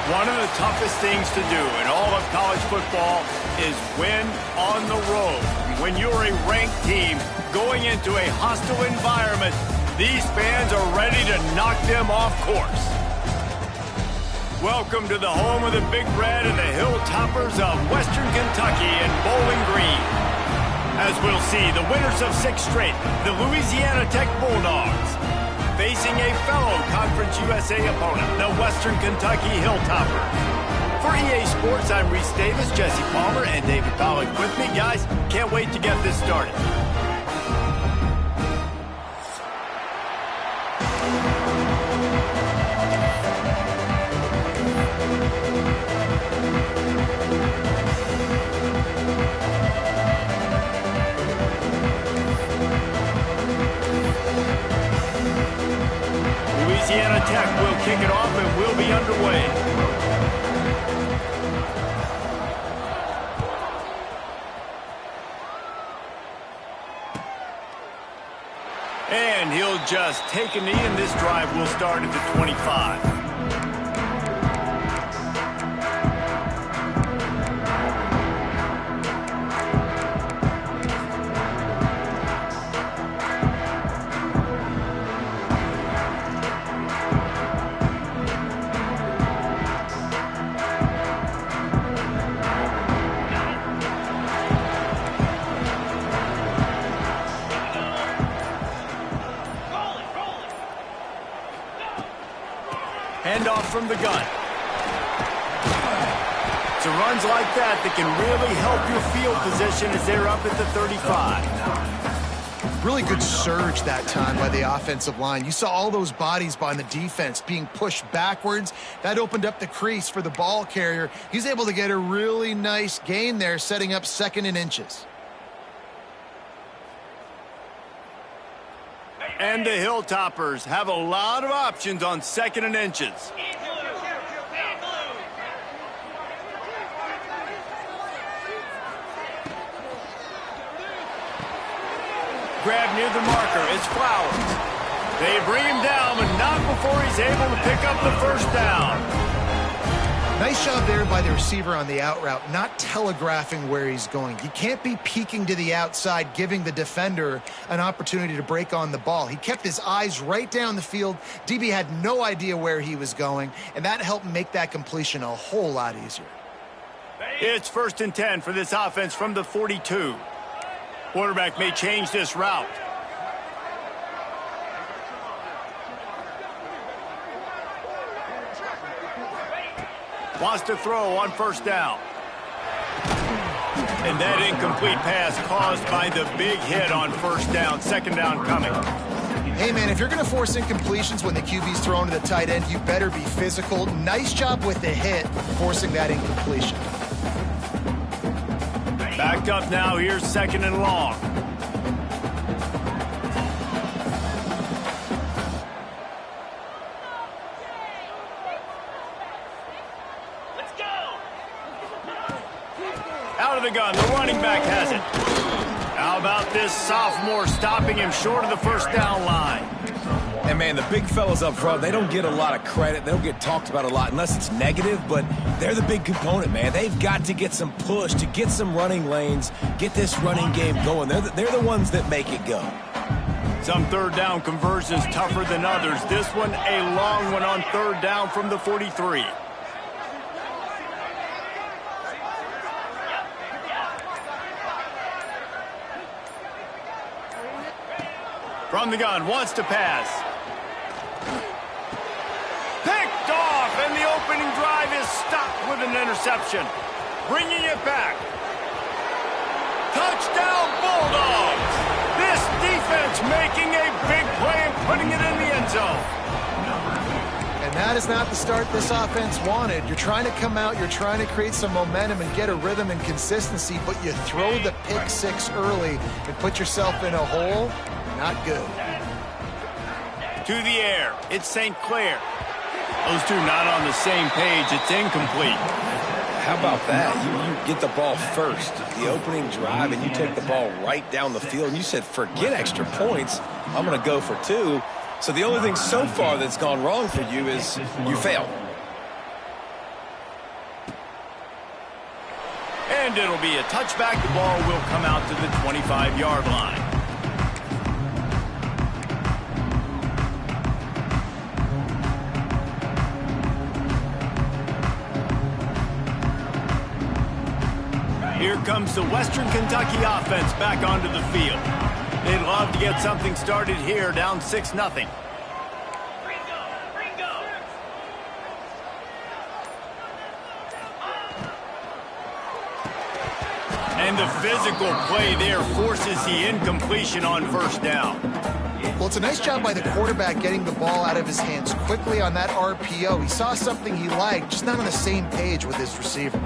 One of the toughest things to do in all of college football is win on the road. When you're a ranked team going into a hostile environment, these fans are ready to knock them off course. Welcome to the home of the Big Red and the Hilltoppers of Western Kentucky in Bowling Green. As we'll see, the winners of 6 straight, the Louisiana Tech Bulldogs, facing a fellow Conference USA opponent, the Western Kentucky Hilltoppers. For EA Sports, I'm Reese Davis, Jesse Palmer, and David Pollock with me. Guys, can't wait to get this started. Louisiana Tech will kick it off and we'll be underway. And he'll just take a knee, and this drive will start at the 25. Handoff from the gun. So runs like that can really help your field position as they're up at the 35. Really good surge that time by the offensive line. You saw all those bodies by the defense being pushed backwards. That opened up the crease for the ball carrier. He's able to get a really nice gain there, setting up 2nd and inches. And the Hilltoppers have a lot of options on 2nd and inches. Grab near the marker, it's Flowers. They bring him down, but not before he's able to pick up the first down. Nice job there by the receiver on the out route, not telegraphing where he's going. You can't be peeking to the outside, giving the defender an opportunity to break on the ball. He kept his eyes right down the field. DB had no idea where he was going, and that helped make that completion a whole lot easier. It's 1st and 10 for this offense from the 42. Quarterback may change this route. Wants to throw on 1st down. And that incomplete pass caused by the big hit on 1st down. 2nd down coming. Hey, man, if you're going to force incompletions when the QB's thrown to the tight end, you better be physical. Nice job with the hit, forcing that incompletion. Backed up now. Here's 2nd and long. Out of the gun, the running back has it. How about this sophomore stopping him short of the 1st down line? And, man, the big fellas up front, they don't get a lot of credit. They don't get talked about a lot unless it's negative, but they're the big component, man. They've got to get some push, to get some running lanes, get this running game going. They're the ones that make it go. Some 3rd down conversions tougher than others. This one, a long one on 3rd down from the 43. From the gun, wants to pass. Picked off, and the opening drive is stopped with an interception. Bringing it back. Touchdown, Bulldogs! This defense making a big play and putting it in the end zone. And that is not the start this offense wanted. You're trying to come out, you're trying to create some momentum and get a rhythm and consistency, but you throw the pick 6 early and put yourself in a hole. Not good. To the air, it's St. Clair. Those two not on the same page. It's incomplete. How about that? You get the ball first, the opening drive, and you take the ball right down the field. And you said, forget extra points. I'm going to go for 2. So the only thing so far that's gone wrong for you is you failed. And it'll be a touchback. The ball will come out to the 25-yard line. Here comes the Western Kentucky offense back onto the field. They'd love to get something started here, down 6-0. And the physical play there forces the incompletion on first down. Well, it's a nice job by the quarterback getting the ball out of his hands quickly on that RPO. He saw something he liked, just not on the same page with his receiver.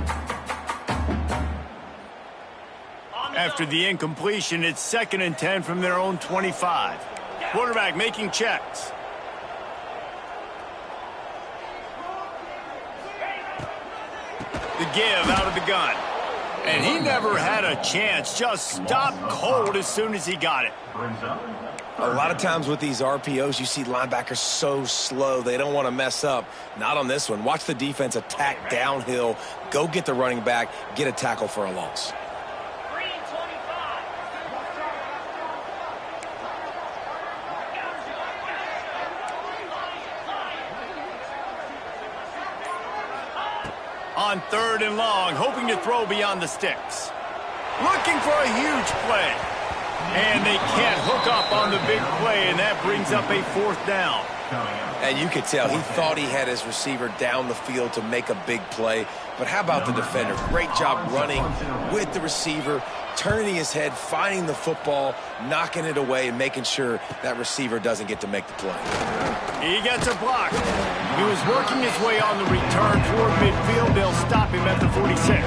After the incompletion, it's 2nd and 10 from their own 25. Quarterback making checks. The give out of the gun. And he never had a chance. Just stopped cold as soon as he got it. A lot of times with these RPOs, you see linebackers so slow, they don't want to mess up. Not on this one. Watch the defense attack downhill, go get the running back, get a tackle for a loss. On 3rd and long, hoping to throw beyond the sticks. Looking for a huge play. And they can't hook up on the big play, and that brings up a 4th down. And you could tell he thought he had his receiver down the field to make a big play. But how about the defender? Great job running with the receiver, turning his head, finding the football, knocking it away, and making sure that receiver doesn't get to make the play. He gets a block. He was working his way on the return toward midfield. They'll stop him at the 46.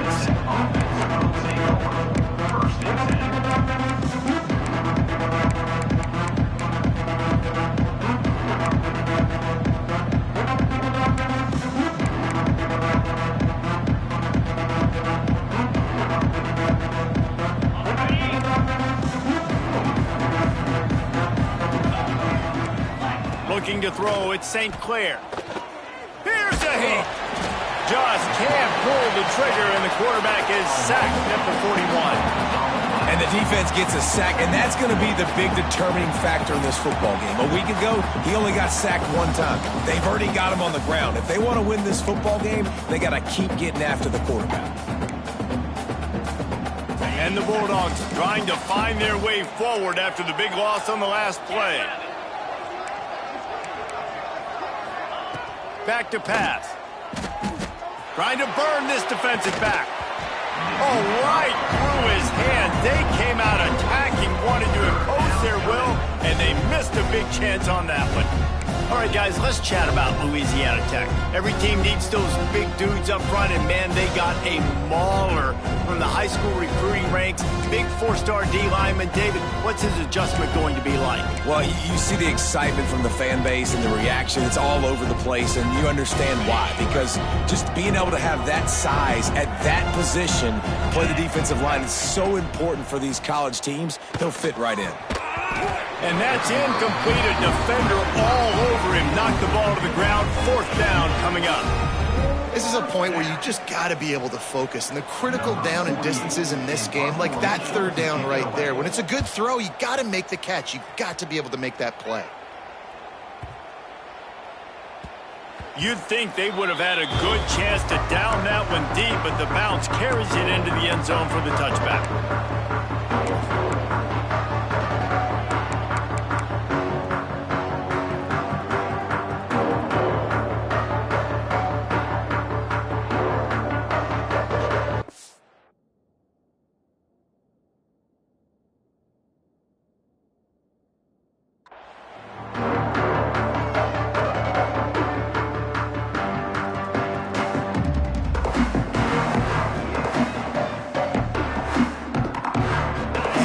Looking to throw, it's St. Clair. Here's a hit. Just can't pull the trigger, and the quarterback is sacked at the 41. And the defense gets a sack, and that's going to be the big determining factor in this football game. A week ago, he only got sacked 1 time. They've already got him on the ground. If they want to win this football game, they got to keep getting after the quarterback. And the Bulldogs trying to find their way forward after the big loss on the last play. Back to pass. Trying to burn this defensive back. Oh, right through his hands. They came out attacking, wanted to impose their will, and they missed a big chance on that one. All right, guys, let's chat about Louisiana Tech. Every team needs those big dudes up front, and, man, they got a mauler from the high school recruiting ranks. Big 4-star D lineman. David, what's his adjustment going to be like? Well, you see the excitement from the fan base and the reaction. It's all over the place, and you understand why. Because just being able to have that size at that position, play the defensive line, is so important for these college teams. He'll fit right in. And that's incomplete. A defender all over him. Knocked the ball to the ground. 4th down coming up. This is a point where you just got to be able to focus. And the critical down and distances in this game, like that 3rd down right there, when it's a good throw, you got to make the catch. You got to be able to make that play. You'd think they would have had a good chance to down that one deep, but the bounce carries it into the end zone for the touchback.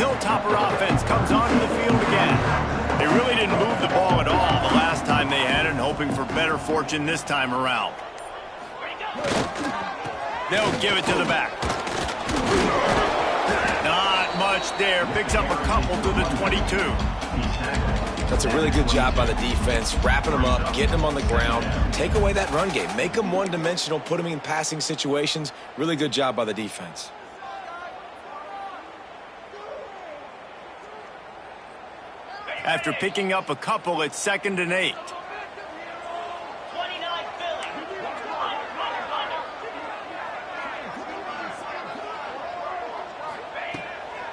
Hilltopper offense comes onto the field again. They really didn't move the ball at all the last time they had it, and hoping for better fortune this time around. They'll give it to the back. Not much there. Picks up a couple to the 22. That's a really good job by the defense, wrapping them up, getting them on the ground, take away that run game, make them one-dimensional, put them in passing situations. Really good job by the defense. after picking up a couple at 2nd and 8.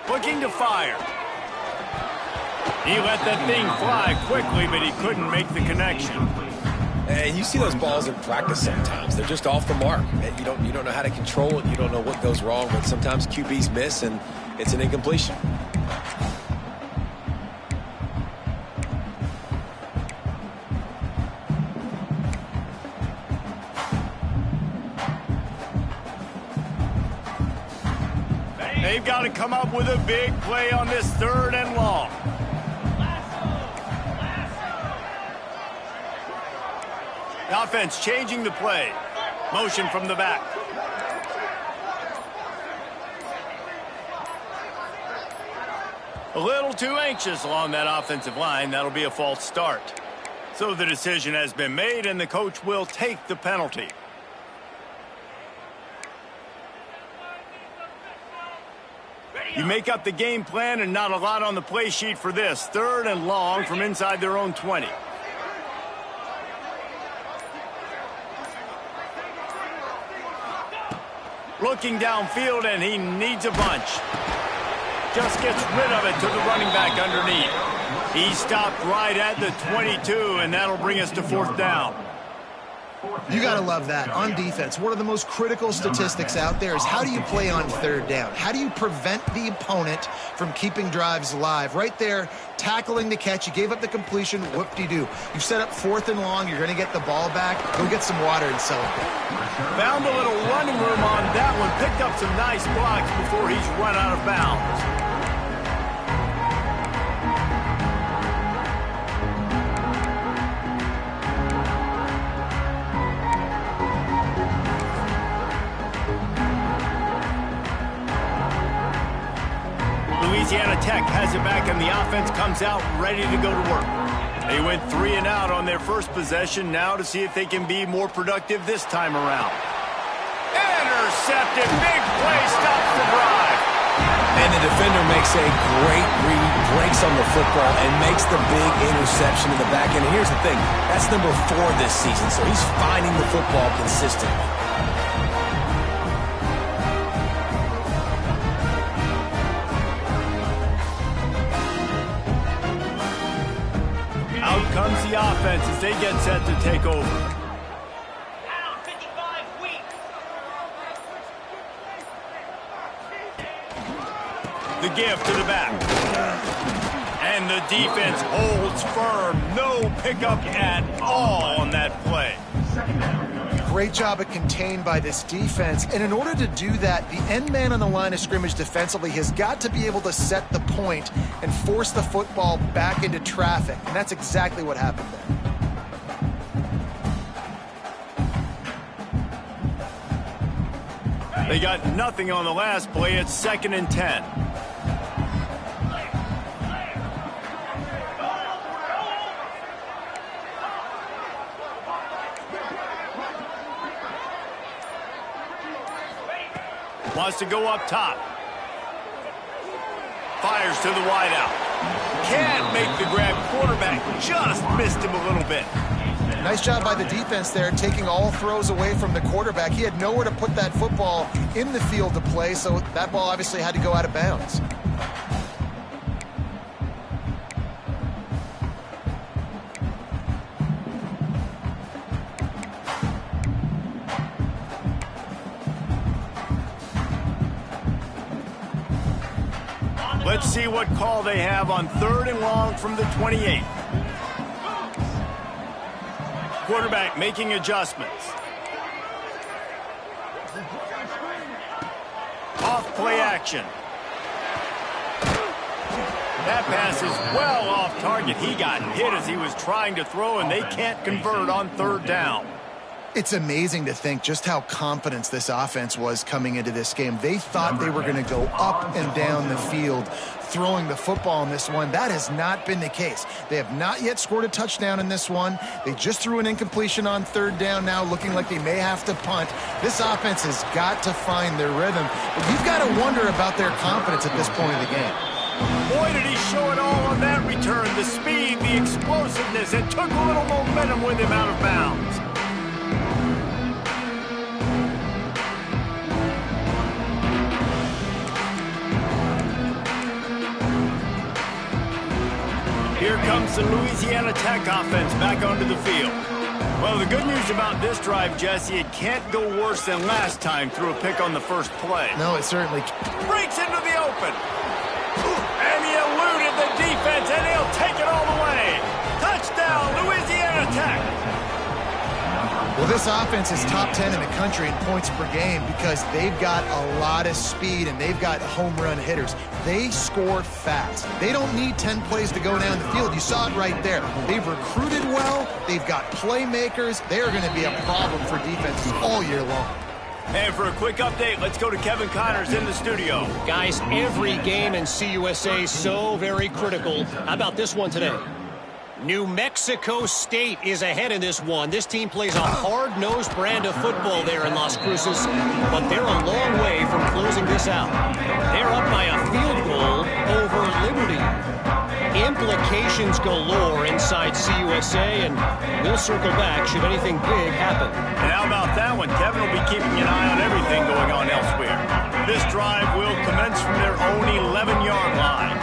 Looking to fire. He let that thing fly quickly, but he couldn't make the connection. And you see those balls in practice sometimes. They're just off the mark. You don't know how to control it. You don't know what goes wrong, but sometimes QBs miss, and it's an incompletion. They've got to come up with a big play on this 3rd and long. The offense changing the play. Motion from the back. A little too anxious along that offensive line. That'll be a false start. So the decision has been made, and the coach will take the penalty. You make up the game plan and not a lot on the play sheet for this. 3rd and long from inside their own 20. Looking downfield, and he needs a bunch. Just gets rid of it to the running back underneath. He stopped right at the 22, and that'll bring us to 4th down. You got to love that. On defense, one of the most critical statistics out there is how do you play on 3rd down? How do you prevent the opponent from keeping drives alive? Right there, tackling the catch. You gave up the completion. Whoop-de-doo. You set up 4th and long. You're going to get the ball back. Go get some water and celebrate. Found a little running room on that one. Picked up some nice blocks before he's run out of bounds. Louisiana Tech has it back, and the offense comes out ready to go to work. They went 3 and out on their first possession, now to see if they can be more productive this time around. Intercepted, big play, stops the drive. And the defender makes a great read, breaks on the football, and makes the big interception in the back end. And here's the thing, that's number 4 this season, so he's finding the football consistently. Out comes the offense as they get set to take over. The give to the back. And the defense holds firm. No pickup at all on that play. Great job of contained by this defense. And in order to do that, the end man on the line of scrimmage defensively has got to be able to set the point and force the football back into traffic. And that's exactly what happened there. They got nothing on the last play. It's 2nd and 10. Wants to go up top. Fires to the wideout. Can't make the grab. Quarterback just missed him a little bit. Nice job by the defense there, taking all throws away from the quarterback. He had nowhere to put that football in the field to play, so that ball obviously had to go out of bounds. Let's see what call they have on 3rd and long from the 28. Quarterback making adjustments. Off play action. That pass is well off target. He got hit as he was trying to throw, and they can't convert on 3rd down. It's amazing to think just how confident this offense was coming into this game. They thought they were going to go up and down the field throwing the football in this one. That has not been the case. They have not yet scored a touchdown in this one. They just threw an incompletion on 3rd down now, looking like they may have to punt. This offense has got to find their rhythm. But you've got to wonder about their confidence at this point of the game. Boy, did he show it all on that return. The speed, the explosiveness, and took a little momentum with him out of bounds. Here comes the Louisiana Tech offense back onto the field. Well, the good news about this drive, Jesse, it can't go worse than last time through a pick on the first play. No, it certainly can't. Breaks into the open. And he eluded the defense, and he'll take it all the way. Touchdown, Louisiana Tech. Well, this offense is top 10 in the country in points per game because they've got a lot of speed and they've got home run hitters. They score fast. They don't need 10 plays to go down the field. You saw it right there. They've recruited well. They've got playmakers. They are going to be a problem for defenses all year long. And for a quick update, let's go to Kevin Connors in the studio. Guys, every game in CUSA is so very critical. How about this one today? New Mexico State is ahead in this one. This team plays a hard-nosed brand of football there in Las Cruces, but they're a long way from closing this out. They're up by a field goal over Liberty. Implications galore inside CUSA, and we'll circle back should anything big happen. And how about that one? Kevin will be keeping an eye on everything going on elsewhere. This drive will commence from their own 11-yard line.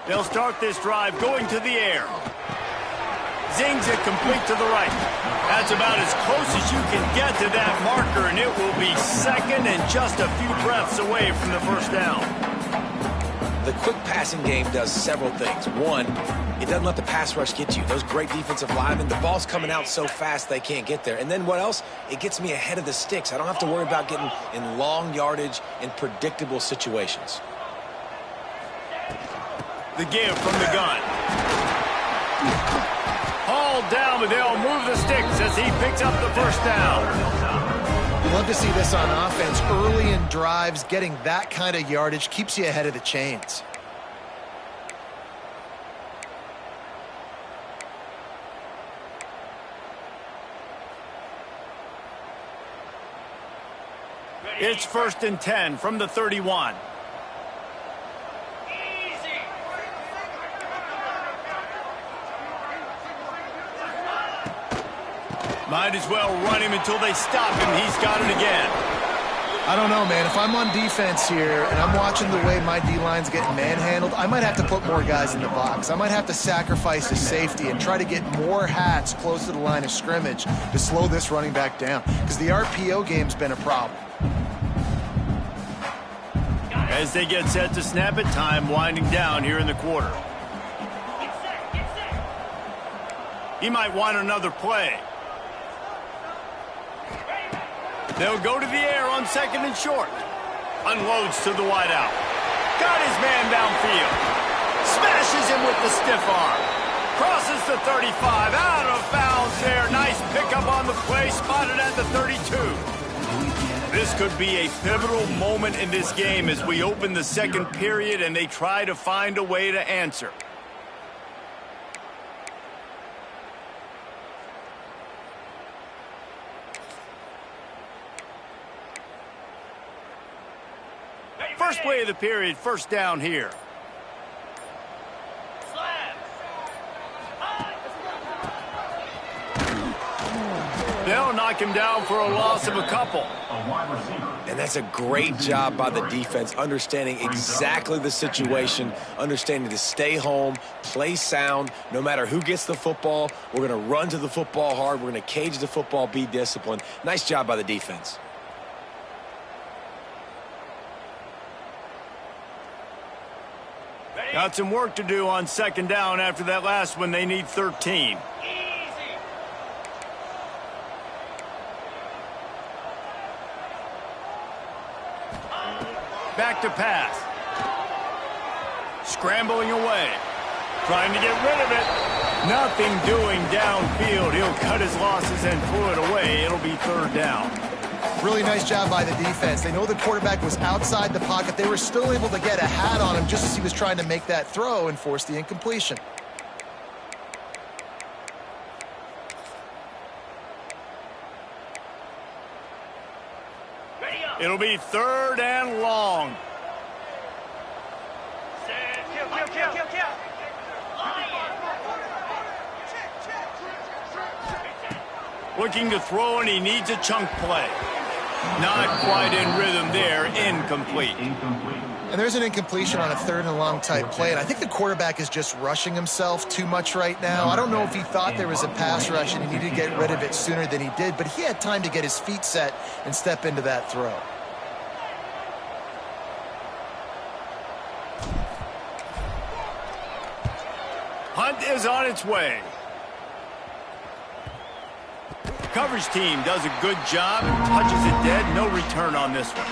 They'll start this drive going to the air. Zings it complete to the right. That's about as close as you can get to that marker, and it will be second and just a few breaths away from the first down. The quick passing game does several things. One, it doesn't let the pass rush get you. Those great defensive linemen, the ball's coming out so fast they can't get there. And then what else? It gets me ahead of the sticks. I don't have to worry about getting in long yardage in predictable situations. The give from the gun. Hauled down, but they'll move the sticks as he picks up the first down. You love to see this on offense. Early in drives, getting that kind of yardage keeps you ahead of the chains. It's 1st and 10 from the 31. Might as well run him until they stop him. He's got it again. I don't know, man. If I'm on defense here and I'm watching the way my D-line's getting manhandled, I might have to put more guys in the box. I might have to sacrifice his safety and try to get more hats close to the line of scrimmage to slow this running back down because the RPO game's been a problem. As they get set to snap it, time winding down here in the quarter. He might want another play. They'll go to the air on 2nd and short. Unloads to the wideout. Got his man downfield. Smashes him with the stiff arm. Crosses the 35. Out of bounds there. Nice pickup on the play. Spotted at the 32. This could be a pivotal moment in this game as we open the second period and they try to find a way to answer. First play of the period, first down here. They'll knock him down for a loss of a couple. And that's a great job by the defense, understanding exactly the situation, understanding to stay home, play sound. No matter who gets the football, we're going to run to the football hard. We're going to cage the football, be disciplined. Nice job by the defense. Got some work to do on 2nd down after that last one. They need 13. Back to pass. Scrambling away. Trying to get rid of it. Nothing doing downfield. He'll cut his losses and pull it away. It'll be 3rd down. Really nice job by the defense. They know the quarterback was outside the pocket. They were still able to get a hat on him just as he was trying to make that throw and force the incompletion. It'll be 3rd and long. Looking to throw, and he needs a chunk play. Not quite in rhythm there. Incomplete. And there's an incompletion on a 3rd and long type play, and I think the quarterback is just rushing himself too much right now. I don't know if he thought there was a pass rush and he needed to get rid of it sooner than he did, but he had time to get his feet set and step into that throw. Hunt is on its way. Coverage team does a good job, touches it dead, no return on this one.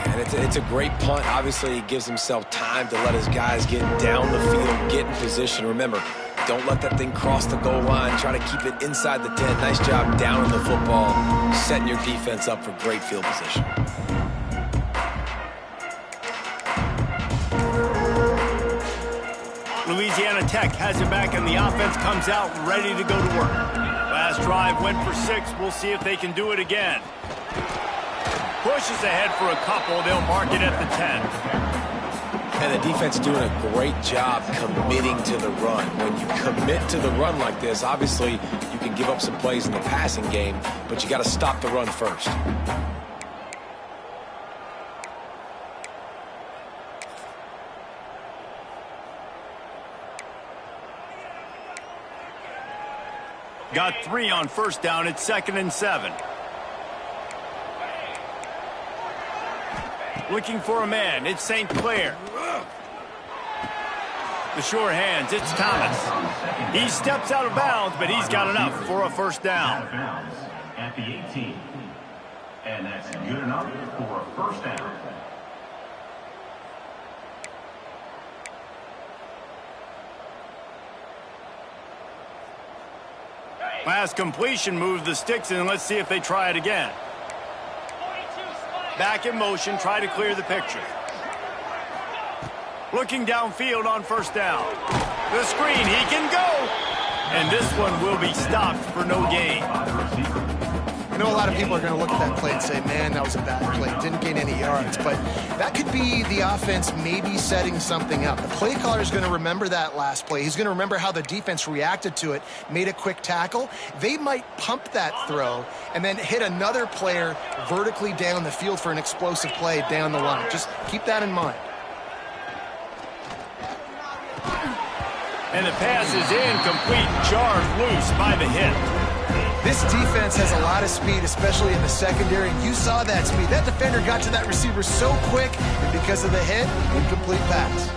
And it's a great punt. Obviously, he gives himself time to let his guys get down the field, get in position. Remember, don't let that thing cross the goal line. Try to keep it inside the 10. Nice job down in the football, setting your defense up for great field position. Louisiana Tech has it back, and the offense comes out ready to go to work. Last drive went for 6. We'll see if they can do it again. Pushes ahead for a couple. They'll mark it at the 10. And the defense doing a great job committing to the run. When you commit to the run like this, obviously you can give up some plays in the passing game, but you got to stop the run first. Got 3 on 1st down. It's 2nd and 7. Looking for a man. It's St. Clair. The sure hands. It's Thomas. He steps out of bounds, but he's got enough for a 1st down. At the 18. And that's good enough for a 1st down. Last completion moved the sticks in. Let's see if they try it again. Back in motion, try to clear the picture. Looking downfield on 1st down. The screen, he can go. And this one will be stopped for no gain. I know a lot of people are going to look at that play and say, man, that was a bad play. Didn't gain any yards. But that could be the offense maybe setting something up. The play caller is going to remember that last play. He's going to remember how the defense reacted to it, made a quick tackle. They might pump that throw and then hit another player vertically down the field for an explosive play down the line. Just keep that in mind. And the pass is incomplete, jarred loose by the hit. This defense has a lot of speed, especially in the secondary. You saw that speed. That defender got to that receiver so quick, and because of the hit, incomplete pass.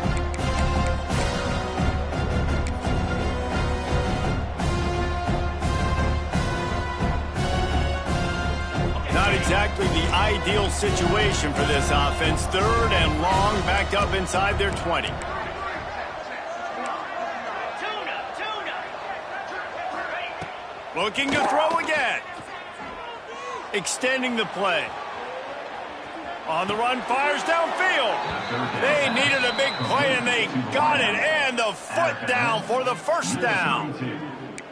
Not exactly the ideal situation for this offense. 3rd and long, backed up inside their 20. Looking to throw again. Extending the play. On the run, fires downfield. They needed a big play, and they got it. And the foot down for the 1st down.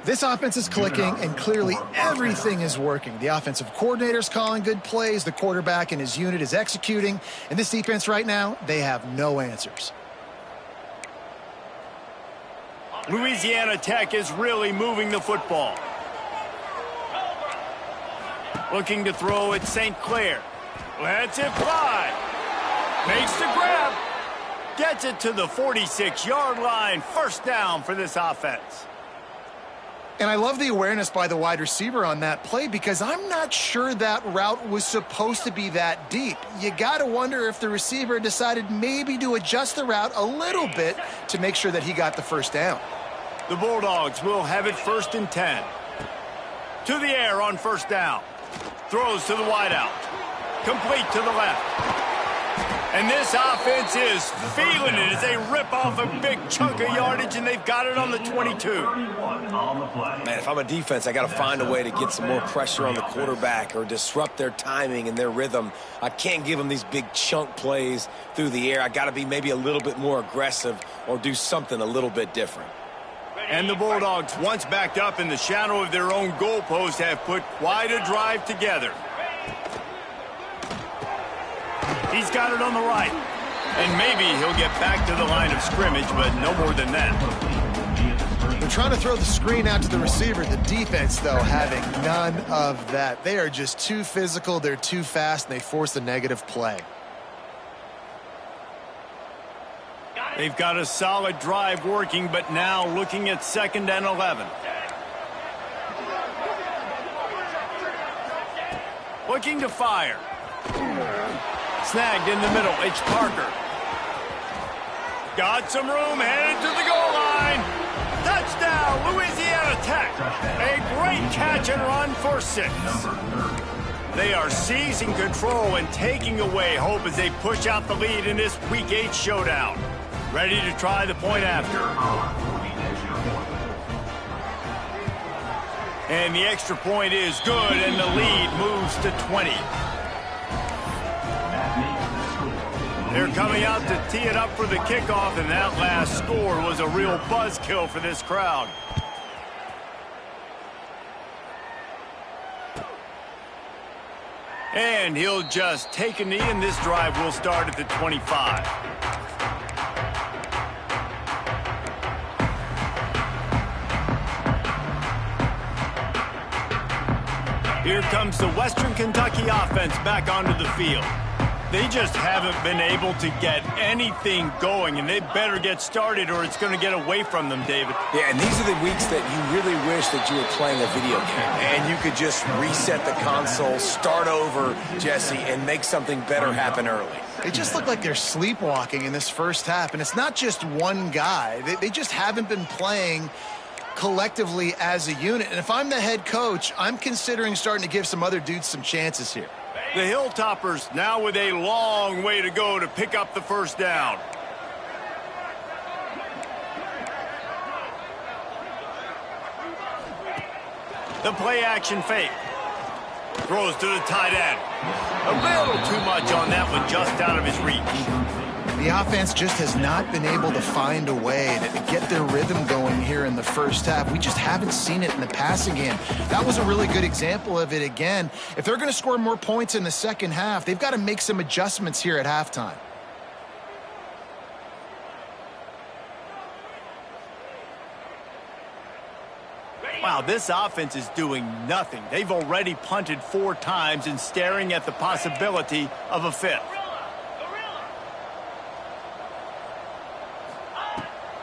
This offense is clicking, and clearly everything is working. The offensive coordinator's calling good plays. The quarterback and his unit is executing. And this defense right now, they have no answers. Louisiana Tech is really moving the football. Looking to throw at St. Clair. Lets it fly. Makes the grab. Gets it to the 46-yard line. 1st down for this offense. And I love the awareness by the wide receiver on that play because I'm not sure that route was supposed to be that deep. You got to wonder if the receiver decided maybe to adjust the route a little bit to make sure that he got the 1st down. The Bulldogs will have it 1st and 10. To the air on 1st down. Throws to the wideout. Complete to the left. And this offense is feeling it as they rip off a big chunk of yardage, and they've got it on the 22. Man, if I'm a defense, I got to find a way to get some more pressure on the quarterback or disrupt their timing and their rhythm. I can't give them these big chunk plays through the air. I got to be maybe a little bit more aggressive or do something a little bit different. And the Bulldogs, once backed up in the shadow of their own goalpost, have put quite a drive together. He's got it on the right. And maybe he'll get back to the line of scrimmage, but no more than that. They're trying to throw the screen out to the receiver. The defense, though, having none of that. They are just too physical. They're too fast, and they force a negative play. They've got a solid drive working, but now looking at 2nd and 11. Looking to fire. Snagged in the middle. It's Parker. Got some room, headed to the goal line. Touchdown, Louisiana Tech. A great catch and run for 6. They are seizing control and taking away hope as they push out the lead in this Week 8 showdown. Ready to try the point after. And the extra point is good, and the lead moves to 20. They're coming out to tee it up for the kickoff, and that last score was a real buzzkill for this crowd. And he'll just take a knee, and this drive will start at the 25. Here comes the Western Kentucky offense back onto the field. They just haven't been able to get anything going, and they better get started or it's going to get away from them, David. Yeah, and these are the weeks that you really wish that you were playing a video game and you could just reset the console, start over, Jesse, and make something better happen early. They just look like they're sleepwalking in this first half, and it's not just one guy. They just haven't been playing collectively as a unit. And if I'm the head coach, I'm considering starting to give some other dudes some chances here. The Hilltoppers now with a long way to go to pick up the first down. The play action fake. Throws to the tight end. A little too much on that one, just out of his reach. The offense just has not been able to find a way to get their rhythm going here in the first half. We just haven't seen it in the passing game. That was a really good example of it again. If they're going to score more points in the second half, they've got to make some adjustments here at halftime. Wow, this offense is doing nothing. They've already punted 4 times and staring at the possibility of a 5th.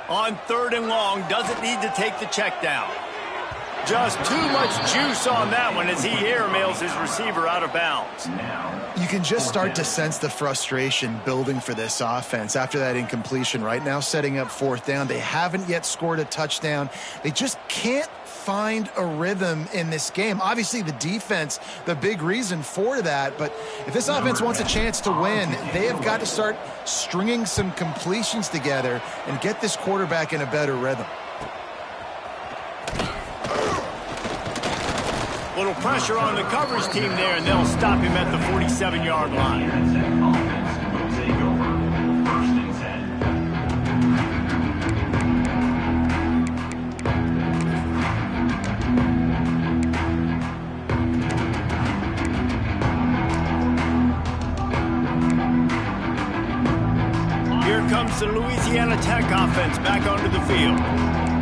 On 3rd and long, doesn't need to take the check down. Just too much juice on that one as he airmails his receiver out of bounds. You can just start to sense the frustration building for this offense after that incompletion. Right now, setting up 4th down. They haven't yet scored a touchdown. They just can't find a rhythm in this game. Obviously, the defense, the big reason for that. But if this offense wants a chance to win, they have got to start stringing some completions together and get this quarterback in a better rhythm. Little pressure on the coverage team there, and they'll stop him at the 47-yard line. Here comes the Louisiana Tech offense back onto the field.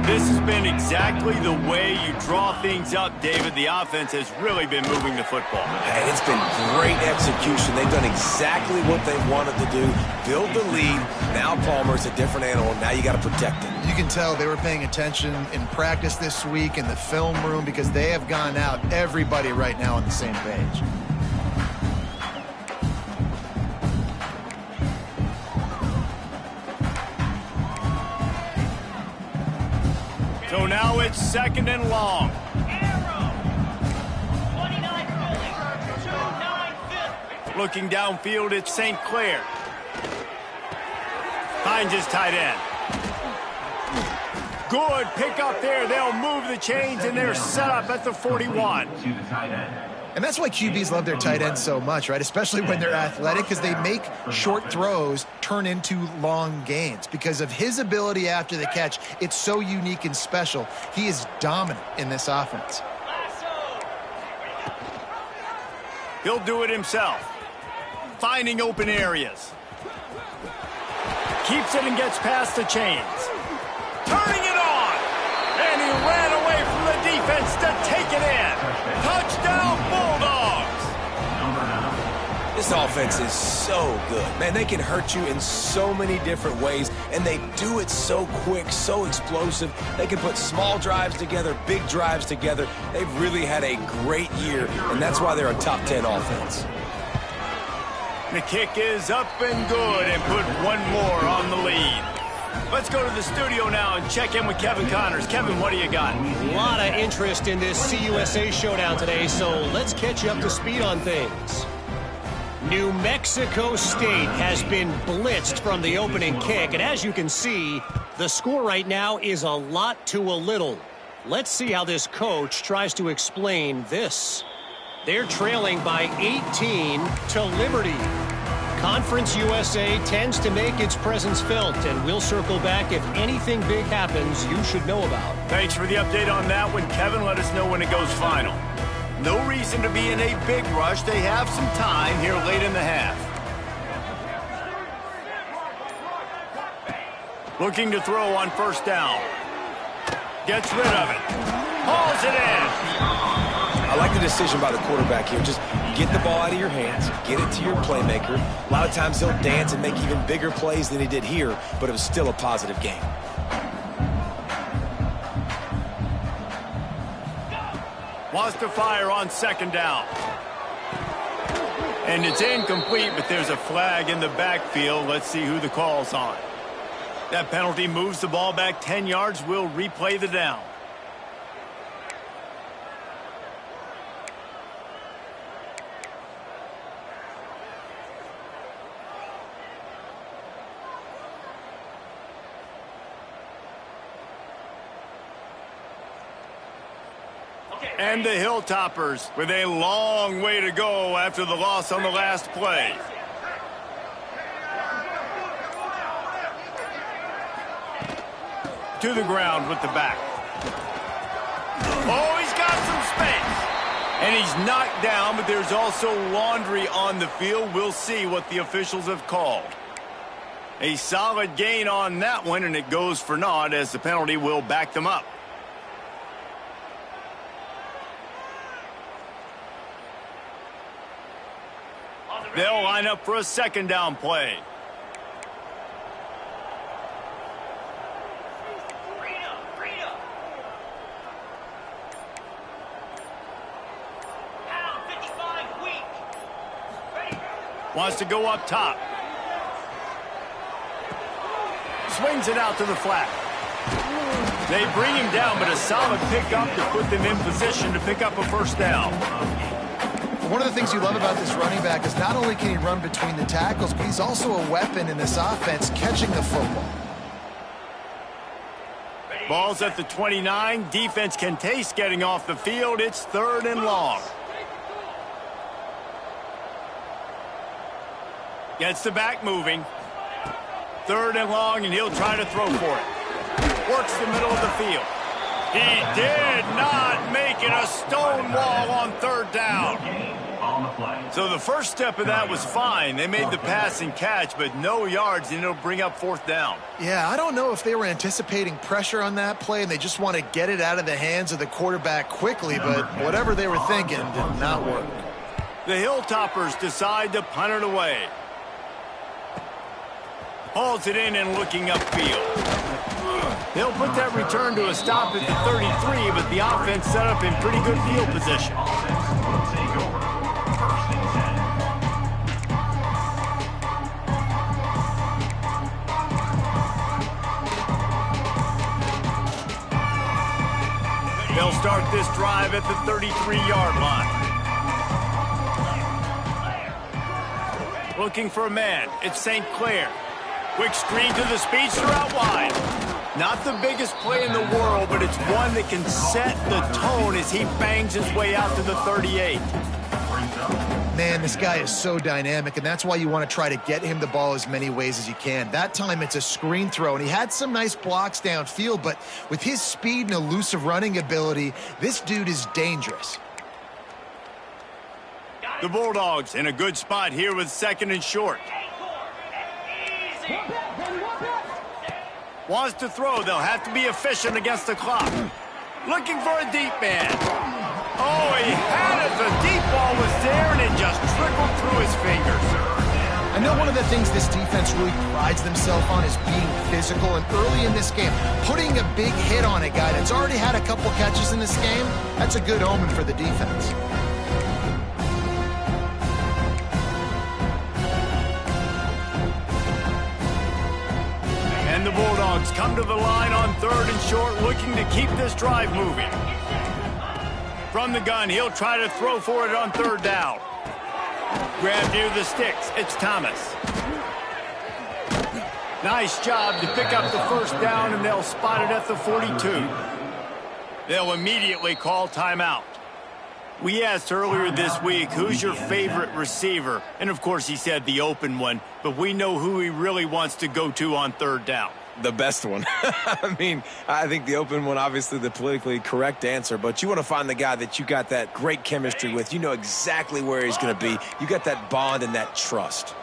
This has been exactly the way you draw things up, David. The offense has really been moving the football. And it's been great execution. They've done exactly what they wanted to do. Build the lead. Now Palmer's a different animal. Now you got to protect him. You can tell they were paying attention in practice this week in the film room because they have gone out, everybody right now on the same page. So now it's 2nd and long. Looking downfield, it's St. Clair. Finds his tight end. Good pick up there. They'll move the chains, and they're set up at the 41. And that's why QBs love their tight ends so much, right? Especially when they're athletic, because they make short throws turn into long gains. Because of his ability after the catch, it's so unique and special. He is dominant in this offense. He'll do it himself. finding open areas. Keeps it and gets past the chains. Turning it on. And he ran away from the defense to take it in. Touchdown, Bulldogs. This offense is so good. Man, they can hurt you in so many different ways, and they do it so quick, so explosive. They can put small drives together, big drives together. They've really had a great year, and that's why they're a top 10 offense. The kick is up and good and put one more on the lead. Let's go to the studio now and check in with Kevin Connors. Kevin, what do you got? A lot of interest in this CUSA showdown today, so let's catch you up to speed on things. New Mexico State has been blitzed from the opening kick, and as you can see, the score right now is a lot to a little. Let's see how this coach tries to explain this. They're trailing by 18 to Liberty. Conference USA tends to make its presence felt, and we'll circle back if anything big happens you should know about. Thanks for the update on that one, Kevin. Let us know when it goes final. No reason to be in a big rush. They have some time here late in the half. Looking to throw on first down. Gets rid of it. Hauls it in. I like the decision by the quarterback here. Just get the ball out of your hands, get it to your playmaker. A lot of times he'll dance and make even bigger plays than he did here, but it was still a positive game. Wants to fire on second down. And it's incomplete, but there's a flag in the backfield. Let's see who the call's on. That penalty moves the ball back 10 yards. We'll replay the down. And the Hilltoppers with a long way to go after the loss on the last play. To the ground with the back. Oh, he's got some space. And he's knocked down, but there's also laundry on the field. We'll see what the officials have called. A solid gain on that one, and it goes for naught as the penalty will back them up. They'll line up for a second down play. Wants to go up top. Swings it out to the flat. They bring him down, but a solid pickup to put them in position to pick up a first down. One of the things you love about this running back is not only can he run between the tackles, but he's also a weapon in this offense catching the football. Ball's at the 29. Defense can taste getting off the field. It's third and long. Gets the back moving. Third and long, and he'll try to throw for it. Works the middle of the field. He did not make it a stone wall on third down. So the first step of that was fine. They made the pass and catch, but no yards, and it'll bring up fourth down. Yeah, I don't know if they were anticipating pressure on that play, and they just want to get it out of the hands of the quarterback quickly, but whatever they were thinking did not work. The Hilltoppers decide to punt it away. Hauls it in and looking upfield. They'll put that return to a stop at the 33, but the offense set up in pretty good field position. They'll start this drive at the 33-yard line. Looking for a man. It's St. Clair. Quick screen to the speedster out wide. Not the biggest play in the world, but it's one that can set the tone as he bangs his way out to the 38. Man, this guy is so dynamic, and that's why you want to try to get him the ball as many ways as you can. That time, it's a screen throw, and he had some nice blocks downfield, but with his speed and elusive running ability, this dude is dangerous. The Bulldogs in a good spot here with 2nd and short. Wants to throw. They'll have to be efficient against the clock. Looking for a deep man. Oh, he had it. The deep ball was there, and it just trickled through his fingers. I know one of the things this defense really prides themselves on is being physical, and early in this game, putting a big hit on a guy that's already had a couple catches in this game, that's a good omen for the defense. And the Bulldogs come to the line on 3rd and short, looking to keep this drive moving. From the gun, he'll try to throw for it on 3rd down. Grab near the sticks. It's Thomas. Nice job to pick up the 1st down, and they'll spot it at the 42. They'll immediately call timeout. We asked earlier this week, who's your favorite receiver? And, of course, he said the open one, but we know who he really wants to go to on 3rd down. The best one. I mean, I think the open one, obviously the politically correct answer, but you want to find the guy that you got that great chemistry with. You know exactly where he's going to be. You got that bond and that trust.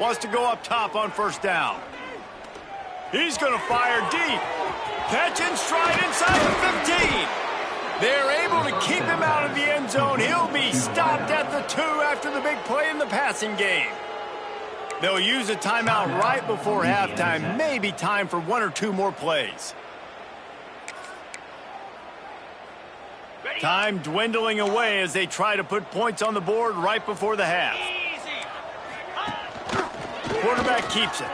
Wants to go up top on 1st down. He's going to fire deep. Catch and stride inside the 15. They're able to keep him out of the end zone. He'll be stopped at the 2 after the big play in the passing game. They'll use a timeout right before halftime. Maybe time for 1 or 2 more plays. Time dwindling away as they try to put points on the board right before the half. Quarterback keeps it.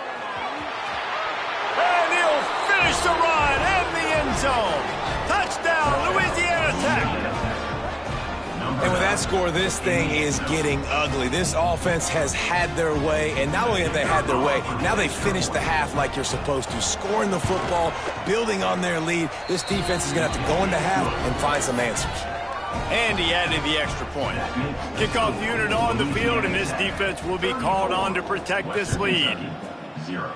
And he'll finish the run in the end zone. Touchdown, Louisiana Tech. And with that score, this thing is getting ugly. This offense has had their way, and not only have they had their way, now they finished the half like you're supposed to, scoring the football, building on their lead. This defense is going to have to go into half and find some answers. And he added the extra point. Kickoff unit on the field, and this defense will be called on to protect this lead. 0.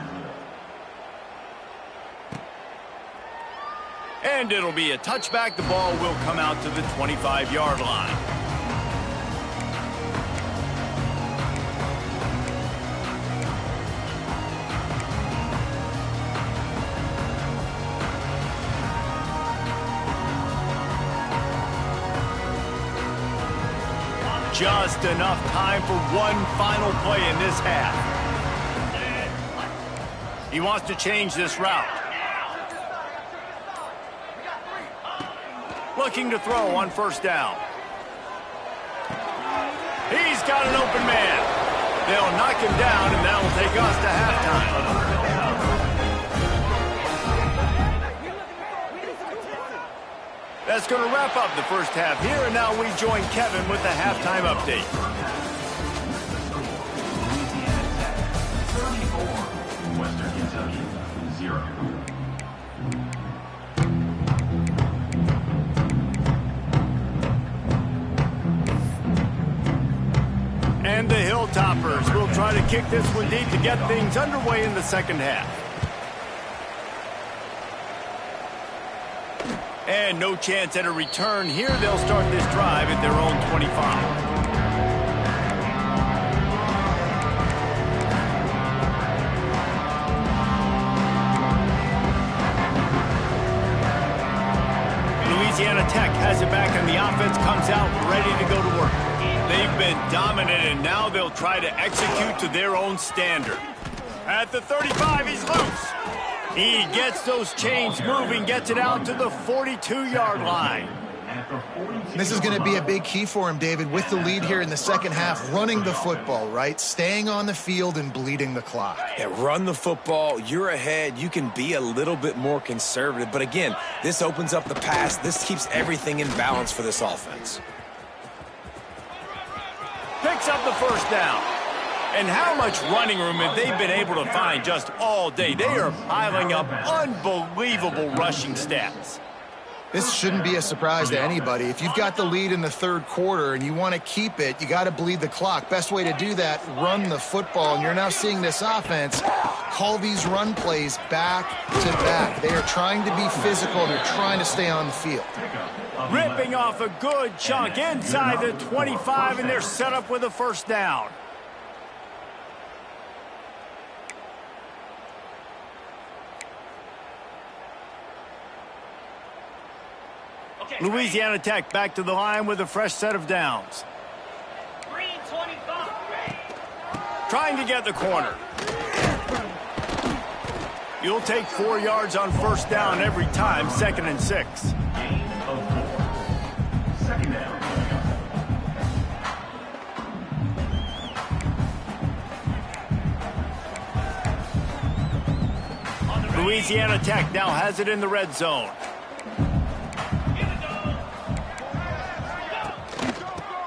And it'll be a touchback. The ball will come out to the 25-yard line. Just enough time for one final play in this half. He wants to change this route. Looking to throw on 1st down. He's got an open man. They'll knock him down, and that'll take us to halftime. That's going to wrap up the first half here, and now we join Kevin with the halftime update. 34, Western Kentucky, 0. And the Hilltoppers will try to kick this one deep to get things underway in the second half. And no chance at a return here. They'll start this drive at their own 25. Louisiana Tech has it back, and the offense comes out ready to go to work. They've been dominant, and now they'll try to execute to their own standard. At the 35, he's loose. He gets those chains moving, gets it out to the 42-yard line. This is going to be a big key for him, David, with the lead here in the second half, running the football, right? Staying on the field and bleeding the clock. Yeah, run the football. You're ahead. You can be a little bit more conservative. But again, this opens up the pass. This keeps everything in balance for this offense. Picks up the 1st down. And how much running room have they been able to find just all day? They are piling up unbelievable rushing stats. This shouldn't be a surprise to anybody. If you've got the lead in the third quarter and you want to keep it, you got to bleed the clock. Best way to do that, run the football. And you're now seeing this offense call these run plays back to back. They are trying to be physical, and they're trying to stay on the field. Ripping off a good chunk inside the 25, and they're set up with a first down. Louisiana Tech back to the line with a fresh set of downs. Trying to get the corner. You'll take 4 yards on first down every time, 2nd and 6. Gain of 4. 2nd down. Louisiana Tech now has it in the red zone.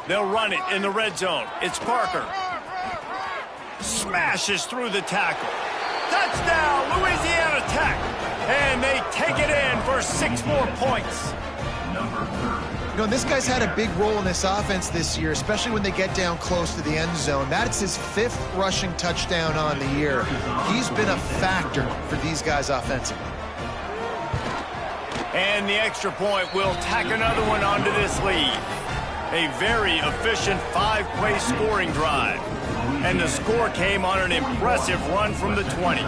They'll run it in the red zone. It's Parker. Smashes through the tackle. Touchdown, Louisiana Tech. And they take it in for 6 more points. Number 30. You know, this guy's had a big role in this offense this year, especially when they get down close to the end zone. That's his 5th rushing touchdown on the year. He's been a factor for these guys offensively. And the extra point will tack another one onto this lead. A very efficient 5-play scoring drive. And the score came on an impressive run from the 20.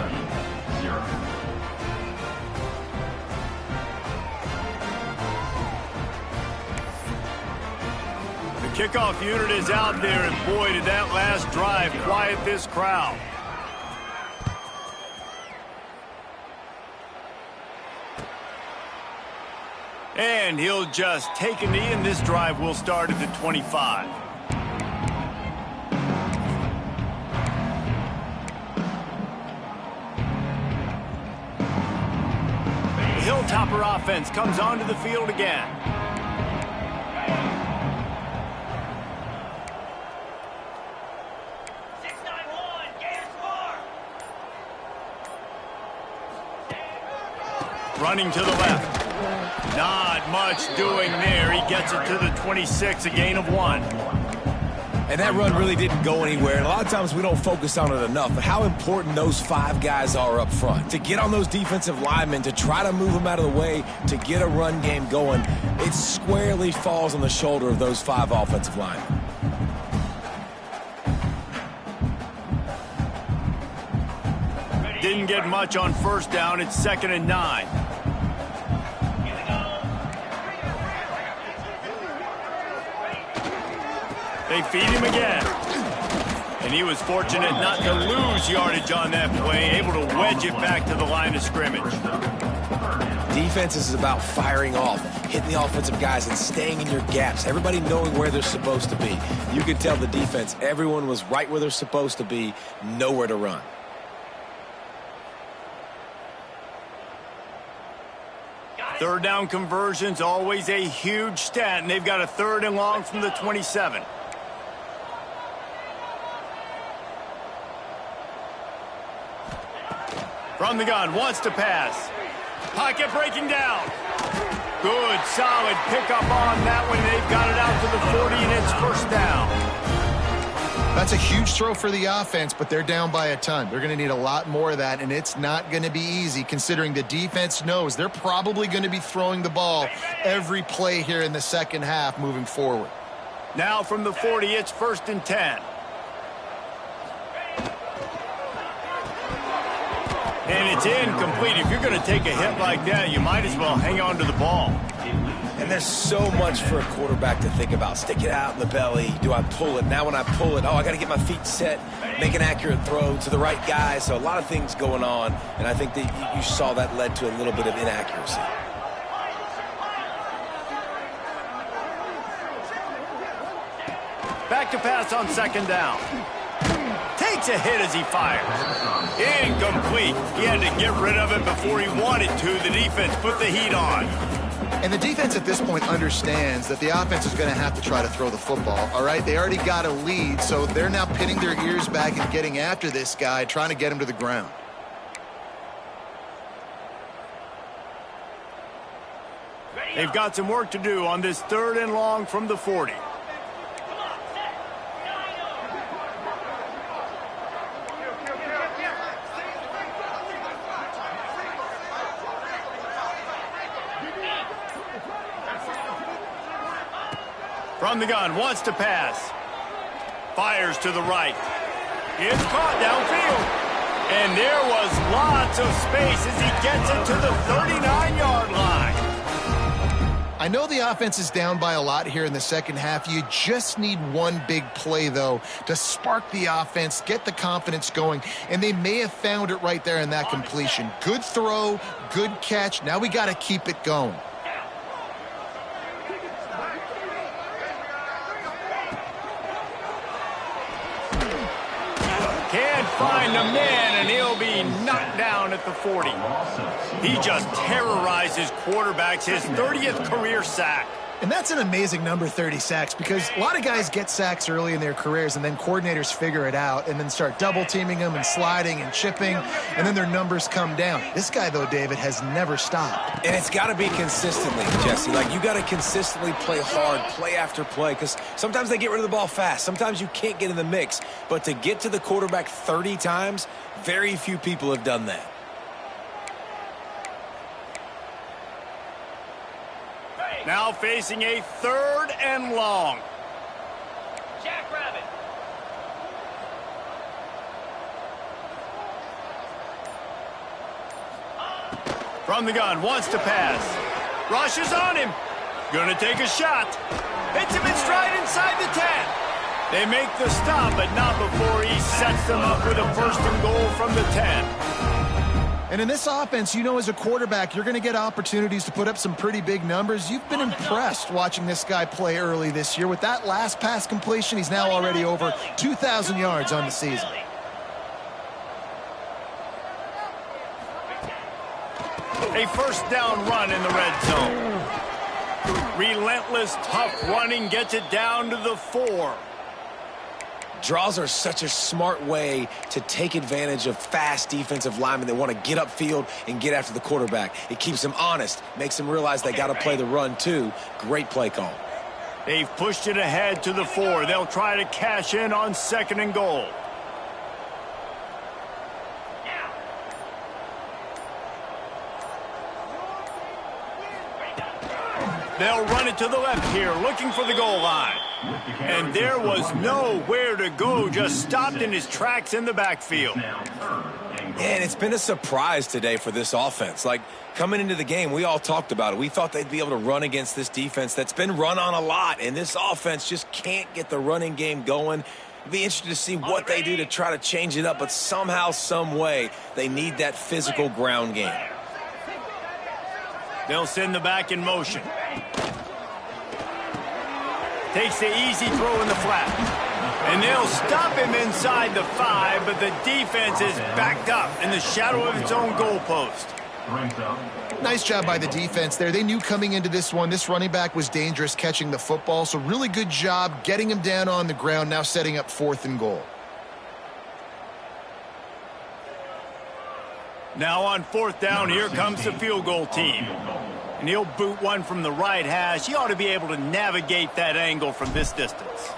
The kickoff unit is out there, and boy, did that last drive quiet this crowd. And he'll just take a knee, and this drive will start at the 25. The Hilltopper offense comes onto the field again. Running to the left. Not much doing there. He gets it to the 26, a gain of 1. And that run really didn't go anywhere. And a lot of times we don't focus on it enough, but how important those 5 guys are up front. To get on those defensive linemen, to try to move them out of the way, to get a run game going, it squarely falls on the shoulder of those 5 offensive linemen. Didn't get much on first down. It's 2nd and 9. They feed him again. And he was fortunate not to lose yardage on that play, able to wedge it back to the line of scrimmage. Defense is about firing off, hitting the offensive guys and staying in your gaps, everybody knowing where they're supposed to be. You could tell the defense, everyone was right where they're supposed to be, nowhere to run. Third down conversions, always a huge stat, and they've got a 3rd and long from the 27. From the gun, wants to pass. Pocket breaking down. Good, solid pickup on that one. They've got it out to the 40, and it's first down. That's a huge throw for the offense, but they're down by a ton. They're going to need a lot more of that, and it's not going to be easy considering the defense knows they're probably going to be throwing the ball every play here in the second half moving forward. Now from the 40, it's 1st and 10. And it's incomplete. If you're going to take a hit like that, you might as well hang on to the ball. And there's so much for a quarterback to think about. Stick it out in the belly. Do I pull it? Now when I pull it, I got to get my feet set, make an accurate throw to the right guy. So a lot of things going on, and I think that you saw that led to a little bit of inaccuracy. Back to pass on 2nd down. Takes a hit as he fires. Incomplete. He had to get rid of it before he wanted to. The defense put the heat on. And the defense at this point understands that the offense is going to have to try to throw the football, all right? They already got a lead, so they're now pinning their ears back and getting after this guy, trying to get him to the ground. They've got some work to do on this 3rd and long from the 40. From the gun, wants to pass. Fires to the right. It's caught downfield. And there was lots of space as he gets it to the 39-yard line. I know the offense is down by a lot here in the second half. You just need one big play, though, to spark the offense, get the confidence going, and they may have found it right there in that completion. Good throw, good catch. Now we got to keep it going. Can't find the man, and he'll be knocked down at the 40. He just terrorizes quarterbacks, his 30th career sack. And that's an amazing number, 30 sacks, because a lot of guys get sacks early in their careers, and then coordinators figure it out and then start double-teaming them and sliding and chipping, and then their numbers come down. This guy, though, David, has never stopped. And it's got to be consistently, Jesse. Like, you got to consistently play hard, play after play, because sometimes they get rid of the ball fast. Sometimes you can't get in the mix. But to get to the quarterback 30 times, very few people have done that. Now facing a 3rd and long. Jackrabbit. From the gun, wants to pass. Rushes on him. Gonna take a shot. Hits him in stride inside the 10. They make the stop, but not before he sets them up with a 1st and goal from the 10. And in this offense, you know, as a quarterback, you're going to get opportunities to put up some pretty big numbers. You've been impressed watching this guy play early this year. With that last pass completion, he's now already over 2,000 yards on the season. A 1st down run in the red zone. Relentless, tough running gets it down to the 4. Draws are such a smart way to take advantage of fast defensive linemen that want to get upfield and get after the quarterback. It keeps them honest, makes them realize they got to play the run too. Great play call. They've pushed it ahead to the 4. They'll try to cash in on 2nd and goal. They'll run it to the left here, looking for the goal line. And there was nowhere to go, just stopped in his tracks in the backfield. And it's been a surprise today for this offense. Like, coming into the game, we all talked about it. We thought they'd be able to run against this defense that's been run on a lot, and this offense just can't get the running game going. It'd be interesting to see what they do to try to change it up, but somehow, some way, they need that physical ground game. They'll send the back in motion. Takes the easy throw in the flat. And they'll stop him inside the 5, but the defense is backed up in the shadow of its own goalpost. Nice job by the defense there. They knew coming into this one, this running back was dangerous catching the football, so really good job getting him down on the ground, now setting up 4th and goal. Now on 4th down, here comes the field goal team. And he'll boot one from the right hash. He ought to be able to navigate that angle from this distance.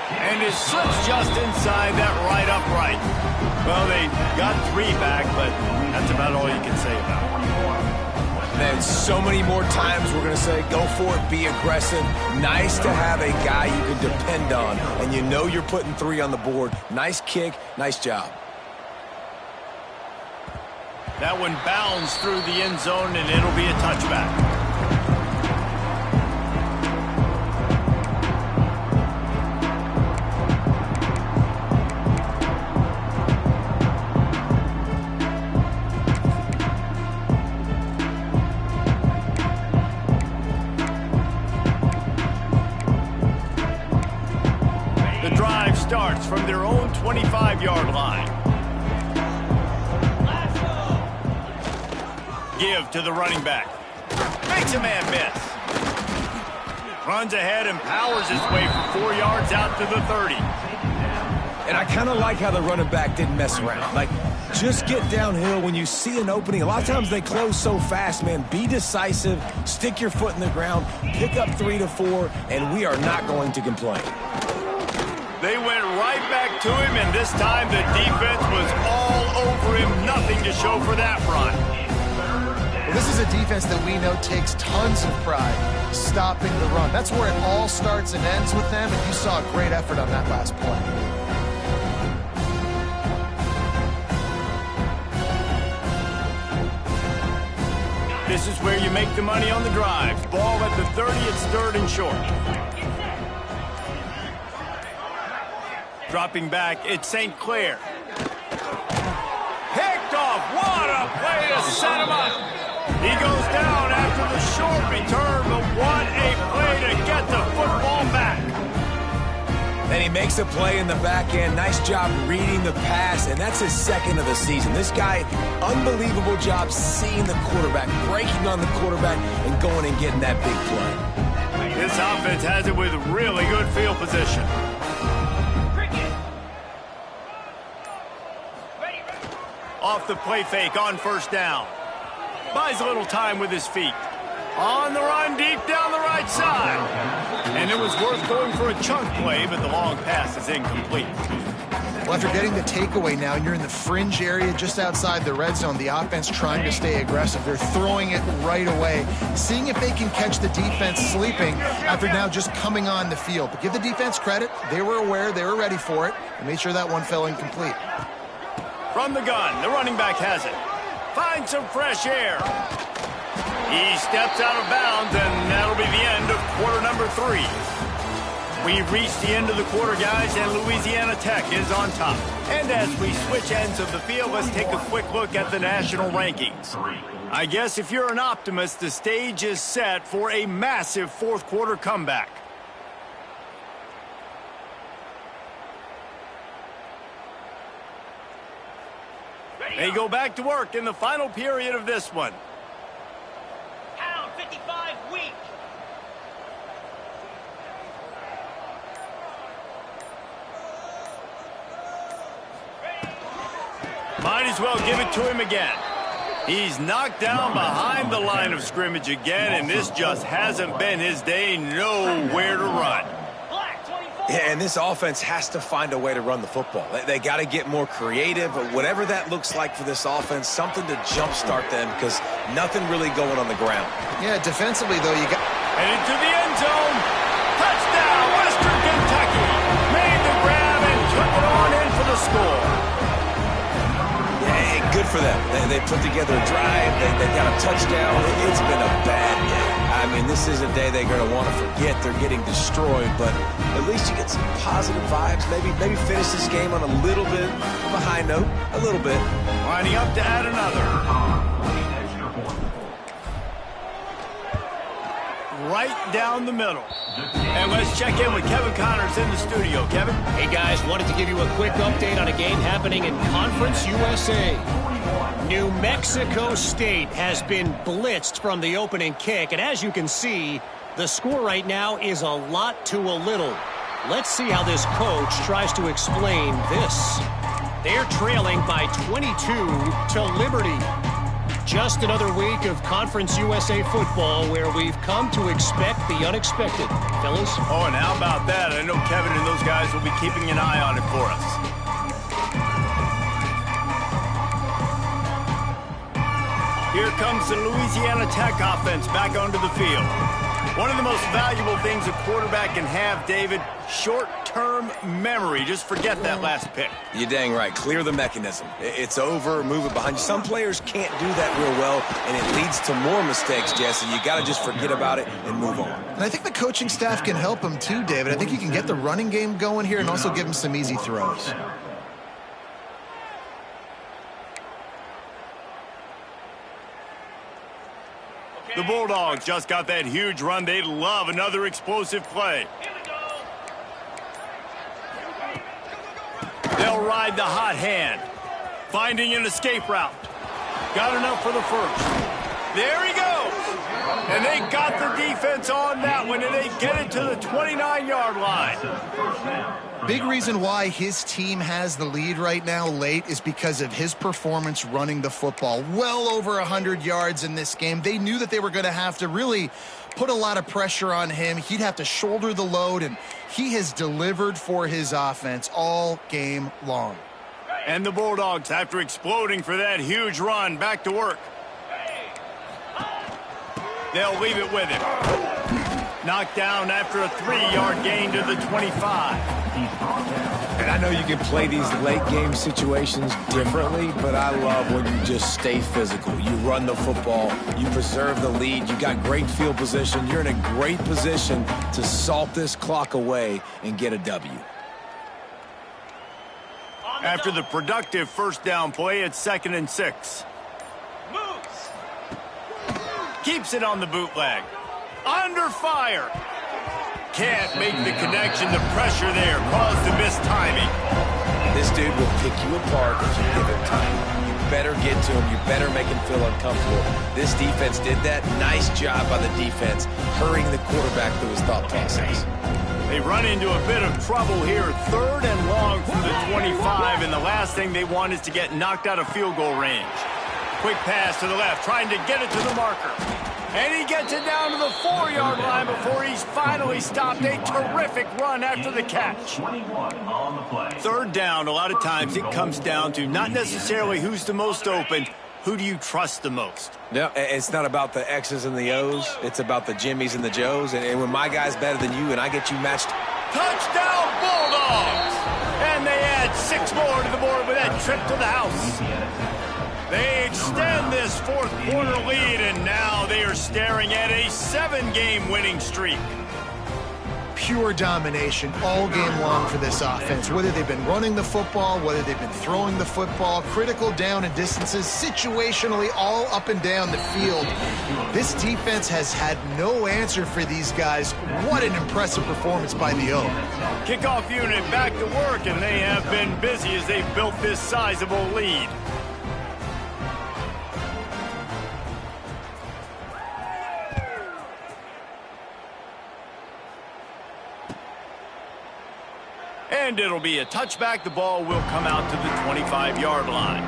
And it slips just inside that right upright. Well, they got 3 back, but that's about all you can say about it. And so many more times we're going to say, go for it, be aggressive. Nice to have a guy you can depend on, and you know you're putting 3 on the board. Nice kick, nice job. That one bounds through the end zone, and it'll be a touchback. The drive starts from their own 25-yard line. Give to the running back. Makes a man miss. Runs ahead and powers his way for 4 yards out to the 30. And I kind of like how the running back didn't mess around. Like, just get downhill when you see an opening. A lot of times they close so fast, man. Be decisive, stick your foot in the ground, pick up 3 to 4, and we are not going to complain. They went right back to him, and this time the defense was all over him. Nothing to show for that run. This is a defense that we know takes tons of pride stopping the run. That's where it all starts and ends with them, and you saw a great effort on that last play. This is where you make the money on the drive. Ball at the 30, it's 3rd and short. Dropping back, it's St. Clair. Picked off, what a play to set him up. He goes down after the short return, but what a play to get the football back. Then he makes a play in the back end. Nice job reading the pass, and that's his 2nd of the season. This guy, unbelievable job seeing the quarterback, breaking on the quarterback, and going and getting that big play. This offense has it with really good field position. Off the play fake on 1st down. Buys a little time with his feet. On the run, deep down the right side. And it was worth going for a chunk play, but the long pass is incomplete. Well, after getting the takeaway now, and you're in the fringe area just outside the red zone, the offense trying to stay aggressive. They're throwing it right away, seeing if they can catch the defense sleeping after now just coming on the field. But give the defense credit. They were aware, they were ready for it, and made sure that one fell incomplete. From the gun, the running back has it. Finds some fresh air. He steps out of bounds, and that'll be the end of quarter number 3. We've reached the end of the quarter, guys, and Louisiana Tech is on top. And as we switch ends of the field, let's take a quick look at the national rankings. I guess if you're an optimist, the stage is set for a massive 4th quarter comeback. They go back to work in the final period of this one. Pound 55 weak. Might as well give it to him again. He's knocked down behind the line of scrimmage again, and this just hasn't been his day. Nowhere to run. Yeah, and this offense has to find a way to run the football. They got to get more creative, but whatever that looks like for this offense, something to jumpstart them because nothing really going on the ground. Yeah, defensively, though, you got... And into the end zone. Touchdown, Western Kentucky. Made the grab and took it on in for the score. Yeah, good for them. They put together a drive. They got a touchdown. It's been a bad day. I mean, this is a day they're going to want to forget. They're getting destroyed, but at least you get some positive vibes. Maybe finish this game on a little bit of a high note, a little bit. Lining up to add another. Right down the middle. And let's check in with Kevin Connors in the studio. Kevin? Hey, guys, wanted to give you a quick update on a game happening in Conference USA. New Mexico State has been blitzed from the opening kick, and as you can see, the score right now is a lot to a little. Let's see how this coach tries to explain this. They're trailing by 22 to Liberty. Just another week of Conference USA football where we've come to expect the unexpected. Fellas? Oh, and how about that? I know Kevin and those guys will be keeping an eye on it for us. Here comes the Louisiana Tech offense back onto the field. One of the most valuable things a quarterback can have, David, short-term memory. Just forget that last pick. You're dang right. Clear the mechanism. It's over. Move it behind you. Some players can't do that real well, and it leads to more mistakes, Jesse. You got to just forget about it and move on. And I think the coaching staff can help him too, David. I think you can get the running game going here and also give him some easy throws. The Bulldogs just got that huge run. They'd love another explosive play. They'll ride the hot hand. Finding an escape route. Got enough for the first. There he goes. And they got the defense on that one, and they get it to the 29-yard line. Big reason why his team has the lead right now late is because of his performance running the football. Well over 100 yards in this game. They knew that they were going to have to really put a lot of pressure on him. He'd have to shoulder the load, and he has delivered for his offense all game long. And the Bulldogs, after exploding for that huge run, back to work. They'll leave it with him. Knocked down after a 3-yard gain to the 25. And I know you can play these late game situations differently, but I love when you just stay physical. You run the football, you preserve the lead, you got great field position, you're in a great position to salt this clock away and get a W. After the productive first down play, it's 2nd and 6. Moves. Keeps it on the bootleg. Under fire. Can't make the connection. The pressure there caused the missed timing. This dude will pick you apart if you give him time. You better get to him. You better make him feel uncomfortable. This defense did that. Nice job by the defense, hurrying the quarterback through his thought process. They run into a bit of trouble here. 3rd and long from the 25, and the last thing they want is to get knocked out of field goal range. Quick pass to the left, trying to get it to the marker. And he gets it down to the 4-yard line before he's finally stopped. A terrific run after the catch. 21 on the play. 3rd down, a lot of times it comes down to not necessarily who's the most open, who do you trust the most? Yeah, it's not about the X's and the O's. It's about the Jimmies and the Joes. And when my guy's better than you and I get you matched. Touchdown, Bulldogs! And they add 6 more to the board with that trip to the house. They extend this 4th quarter lead, and now they are staring at a 7-game winning streak. Pure domination all game long for this offense. Whether they've been running the football, whether they've been throwing the football, critical down and distances, situationally all up and down the field. This defense has had no answer for these guys. What an impressive performance by the O. Kickoff unit back to work, and they have been busy as they've built this sizable lead. And it'll be a touchback. The ball will come out to the 25-yard line.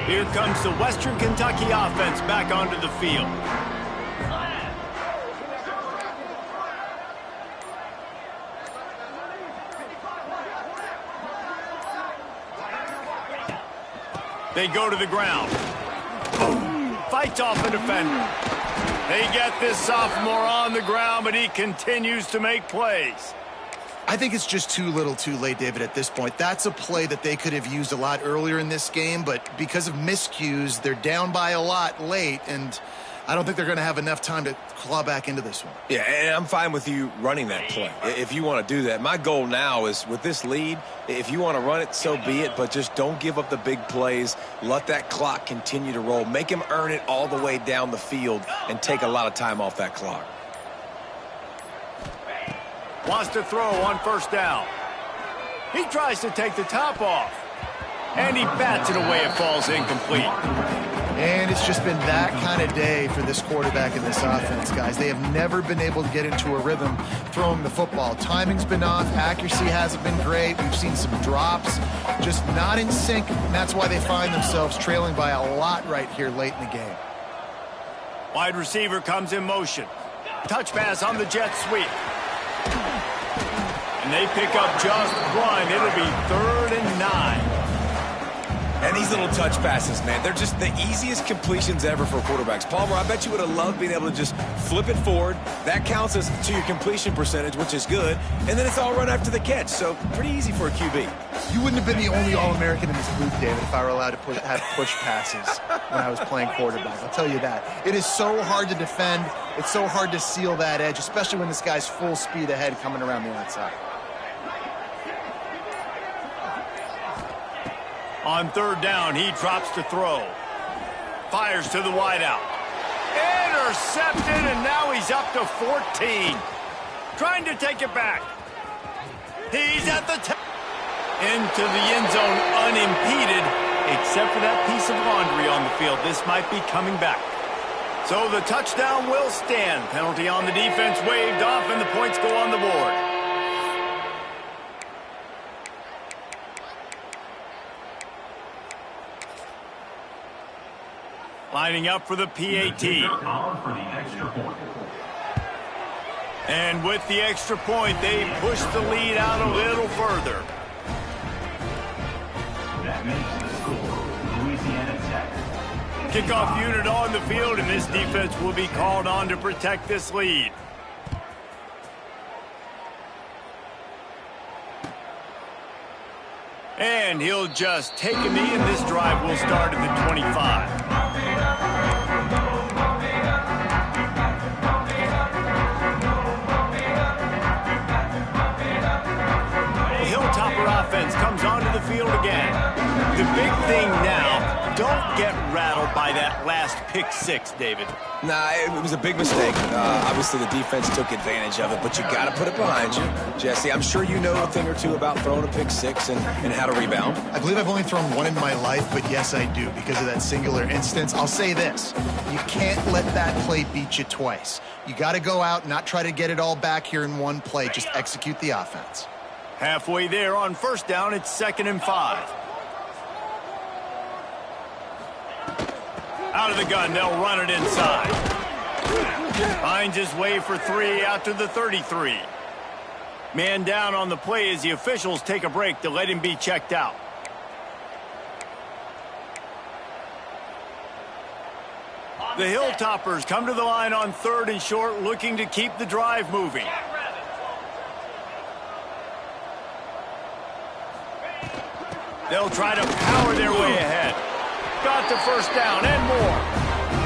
Here comes the Western Kentucky offense back onto the field. They go to the ground. Fights off the defender. They get this sophomore on the ground, but he continues to make plays. I think it's just too little too late, David, at this point. That's a play that they could have used a lot earlier in this game, but because of miscues, they're down by a lot late, and I don't think they're going to have enough time to claw back into this one. Yeah, and I'm fine with you running that play if you want to do that. My goal now is with this lead, if you want to run it, so be it, but just don't give up the big plays. Let that clock continue to roll. Make him earn it all the way down the field and take a lot of time off that clock. Wants to throw on 1st down. He tries to take the top off. And he bats it away. It falls incomplete. And it's just been that kind of day for this quarterback and this offense, guys. They have never been able to get into a rhythm throwing the football. Timing's been off. Accuracy hasn't been great. We've seen some drops. Just not in sync, and that's why they find themselves trailing by a lot right here late in the game. Wide receiver comes in motion. Touch pass on the jet sweep. And they pick up just one. It'll be 3rd and 9. And these little touch passes, man, they're just the easiest completions ever for quarterbacks. Palmer, I bet you would have loved being able to just flip it forward. That counts as to your completion percentage, which is good. And then it's all run after the catch, so pretty easy for a QB. You wouldn't have been the only All-American in this booth, David, if I were allowed to have push passes when I was playing quarterback. I'll tell you that. It is so hard to defend. It's so hard to seal that edge, especially when this guy's full speed ahead coming around the outside. On 3rd down, he drops to throw. Fires to the wideout. Intercepted, and now he's up to 14. Trying to take it back. He's at the into the end zone unimpeded, except for that piece of laundry on the field. This might be coming back. So the touchdown will stand. Penalty on the defense waved off, and the points go on the board. Lining up for the PAT. And with the extra point, they push the lead out a little further. makes the score Louisiana Tech. Kickoff unit on the field, and this defense will be called on to protect this lead. And he'll just take a knee, and this drive will start at the 25. The Hilltopper offense comes onto the field again. The big thing now, don't get rattled by that last pick six, David. Nah, it was a big mistake. Obviously, the defense took advantage of it, but you got to put it behind you. Jesse, I'm sure you know a thing or two about throwing a pick six and how to rebound. I believe I've only thrown one in my life, but yes, I do because of that singular instance. I'll say this. You can't let that play beat you twice. You got to go out, not try to get it all back here in one play. Just execute the offense. Halfway there on first down, it's 2nd and 5. Out of the gun, they'll run it inside. Finds his way for 3 out to the 33. Man down on the play as the officials take a break to let him be checked out. The Hilltoppers come to the line on 3rd and short, looking to keep the drive moving. They'll try to power their way ahead. Got the first down and more.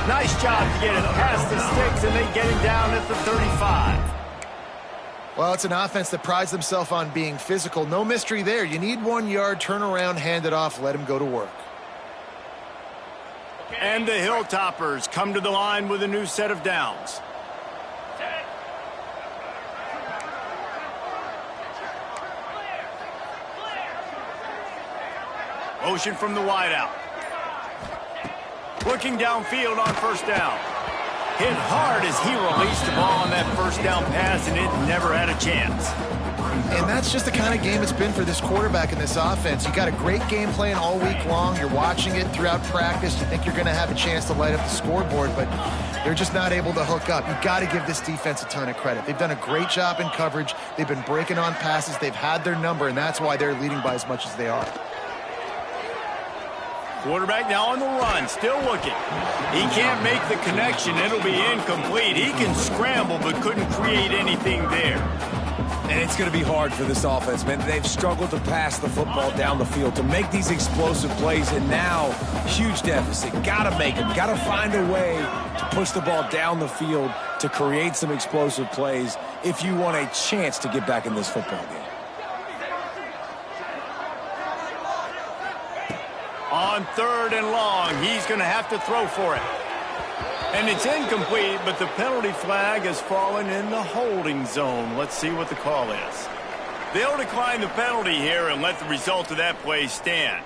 Nice job to get it past the sticks, and they get him down at the 35. Well, it's an offense that prides themselves on being physical. No mystery there. You need 1 yard, turn around, hand it off, let him go to work. And the Hilltoppers come to the line with a new set of downs. Motion from the wideout. Looking downfield on first down. Hit hard as he released the ball on that first down pass, and it never had a chance. And that's just the kind of game it's been for this quarterback in this offense. You got a great game plan all week long. You're watching it throughout practice. You think you're going to have a chance to light up the scoreboard, but they're just not able to hook up. You got to give this defense a ton of credit. They've done a great job in coverage. They've been breaking on passes. They've had their number, and that's why they're leading by as much as they are. Quarterback now on the run, still looking. He can't make the connection. It'll be incomplete. He can scramble, but couldn't create anything there. And it's going to be hard for this offense, man. They've struggled to pass the football down the field, to make these explosive plays, and now, huge deficit. Got to make them. Got to find a way to push the ball down the field to create some explosive plays if you want a chance to get back in this football game. On 3rd and long, he's going to have to throw for it. And it's incomplete, but the penalty flag has fallen in the holding zone. Let's see what the call is. They'll decline the penalty here and let the result of that play stand.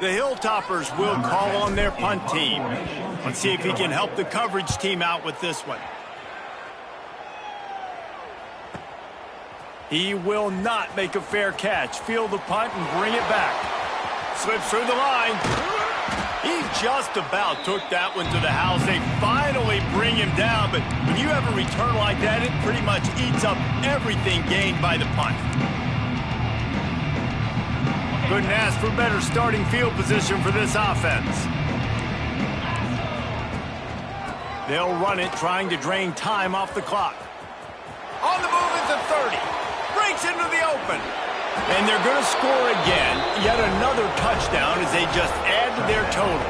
The Hilltoppers will call on their punt team. Let's see if he can help the coverage team out with this one. He will not make a fair catch. Field the punt and bring it back. Slips through the line. He just about took that one to the house. They finally bring him down, but when you have a return like that, it pretty much eats up everything gained by the punt. Couldn't ask for better starting field position for this offense. They'll run it, trying to drain time off the clock. On the move at the 30. Breaks into the open. And they're going to score again. Yet another touchdown as they just add to their total.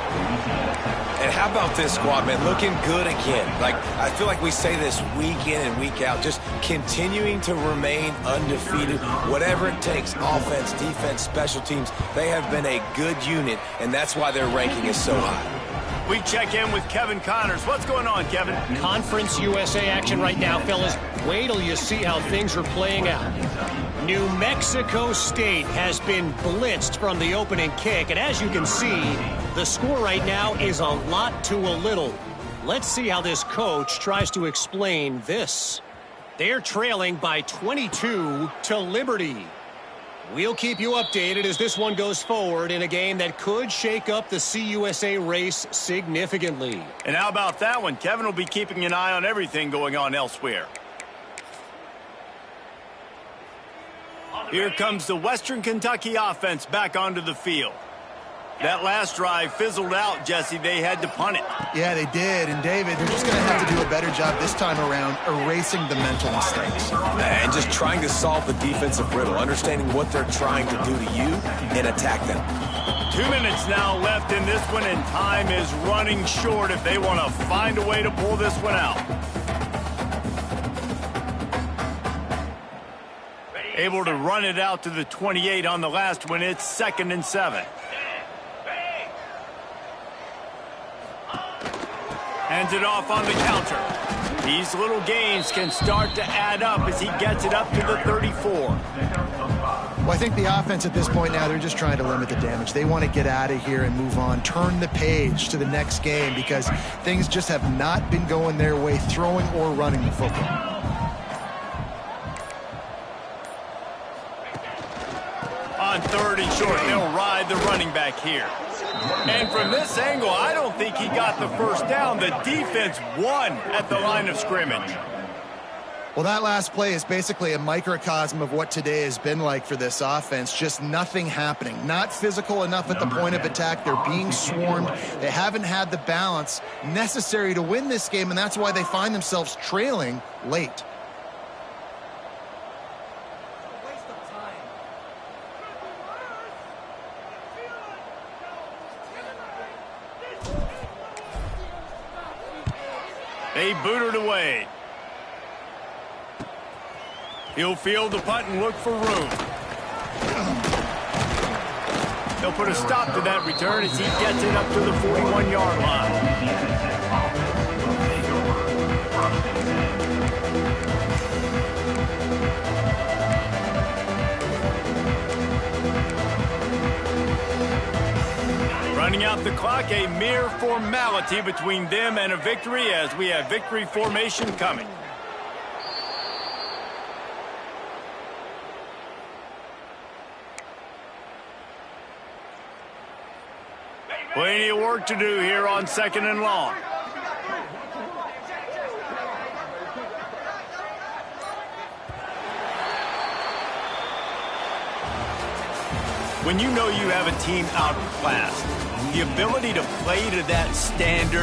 And how about this squad, man? Looking good again. Like, I feel like we say this week in and week out. Just continuing to remain undefeated. Whatever it takes, offense, defense, special teams. They have been a good unit, and that's why their ranking is so high. We check in with Kevin Connors. What's going on, Kevin? Conference USA action right now, fellas. Wait till you see how things are playing out. New Mexico State has been blitzed from the opening kick, and as you can see, the score right now is a lot to a little. Let's see how this coach tries to explain this. They're trailing by 22 to Liberty. We'll keep you updated as this one goes forward in a game that could shake up the CUSA race significantly. And how about that one? Kevin will be keeping an eye on everything going on elsewhere. Here comes the Western Kentucky offense back onto the field. That last drive fizzled out, Jesse. They had to punt it. Yeah, they did. And, David, they're just going to have to do a better job this time around erasing the mental mistakes. And just trying to solve the defensive riddle, understanding what they're trying to do to you and attack them. 2 minutes now left in this one, and time is running short if they want to find a way to pull this one out. Able to run it out to the 28 on the last one. It's 2nd and 7. Hands it off on the counter. These little gains can start to add up as he gets it up to the 34. Well, I think the offense at this point now, they're just trying to limit the damage. They want to get out of here and move on, turn the page to the next game because things just have not been going their way, throwing or running the football. On 3rd and short, they'll ride the running back here. And from this angle, I don't think he got the first down. The defense won at the line of scrimmage. Well, that last play is basically a microcosm of what today has been like for this offense. Just nothing happening. Not physical enough at the point of attack. They're being swarmed. They haven't had the balance necessary to win this game, and that's why they find themselves trailing late. They boot it away. He'll field the punt and look for room. They'll put a stop to that return as he gets it up to the 41-yard line. Running out the clock, a mere formality between them and a victory as we have victory formation coming. Plenty of work to do here on 2nd and long. When you know you have a team outclassed, the ability to play to that standard